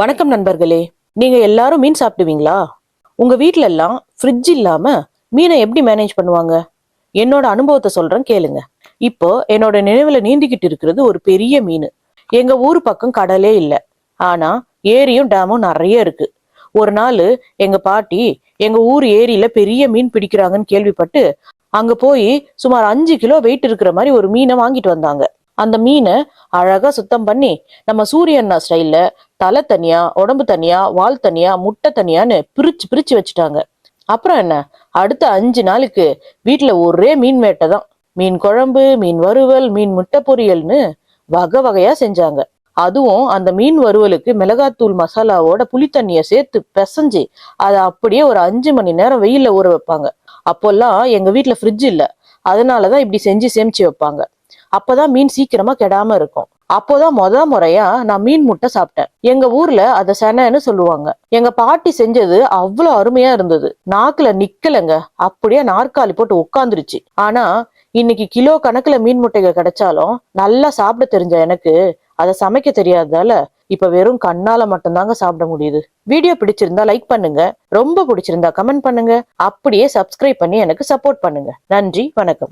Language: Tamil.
வணக்கம் நண்பர்களே. நீங்க எல்லாரும் மீன் சாப்பிடுவீங்களா? உங்க வீட்ல எல்லாம் ஃப்ரிட்ஜ் இல்லாம மீனை எப்படி மேனேஜ் பண்ணுவாங்க? என்னோட அனுபவத்தை சொல்றேன் கேளுங்க. இப்போ என்னோட நினைவுல நீந்திக்கிட்டு இருக்கிறது ஒரு பெரிய மீன். எங்க ஊர் பக்கம் கடலே இல்ல, ஆனா ஏரியும் டேமும் நிறைய இருக்கு. ஒரு நாள் எங்க பாட்டி எங்க ஊர் ஏரியில பெரிய மீன் பிடிக்கிறாங்கன்னு கேள்விப்பட்டு அங்க போய் சுமார் 5 கிலோ வெயிட் இருக்கிற மாதிரி ஒரு மீனை வாங்கிட்டு வந்தாங்க. அந்த மீனை அழகா சுத்தம் பண்ணி நம்ம சூரியண்ணா ஸ்டைல்ல தலை தனியா, உடம்பு தனியா, வால் தனியா, முட்டை தனியான்னு பிரிச்சு பிரிச்சு வச்சுட்டாங்க. அப்புறம் என்ன, அடுத்த 5 நாளுக்கு வீட்டுல ஒரே மீன் வேட்டை தான். மீன் குழம்பு, மீன் வறுவல், மீன் முட்டை பொரியல்னு வகை வகையா செஞ்சாங்க. அதுவும் அந்த மீன் வறுவலுக்கு மிளகாத்தூள் மசாலாவோட புளித்தண்ணிய சேர்த்து பிசைஞ்சு அதை அப்படியே ஒரு 5 மணி நேரம் வெயில்ல ஊற வைப்பாங்க. அப்போல்லாம் எங்க வீட்டுல ஃப்ரிட்ஜ் இல்ல, அதனாலதான் இப்படி செஞ்சு சேமிச்சு வைப்பாங்க. அப்பதான் மீன் சீக்கிரமா கெடாம இருக்கும். அப்போதான் முறையா நான் மீன் முட்டை சாப்பிட்டேன். எங்க ஊர்ல அத செனன்னு சொல்லுவாங்க. எங்க பாட்டி செஞ்சது அவ்வளவு அருமையா இருந்தது. நாக்குல நிக்கலங்க, அப்படியே நாற்காலி போட்டு உட்காந்துருச்சு. ஆனா இன்னைக்கு கிலோ கணக்குல மீன் முட்டைகள் கிடைச்சாலும் நல்லா சாப்பிட தெரிஞ்ச எனக்கு அதை சமைக்க தெரியாததால இப்ப வெறும் கண்ணால மட்டும்தாங்க சாப்பிட முடியுது. வீடியோ பிடிச்சிருந்தா லைக் பண்ணுங்க, ரொம்ப பிடிச்சிருந்தா கமெண்ட் பண்ணுங்க, அப்படியே சப்ஸ்கிரைப் பண்ணி எனக்கு சப்போர்ட் பண்ணுங்க. நன்றி, வணக்கம்.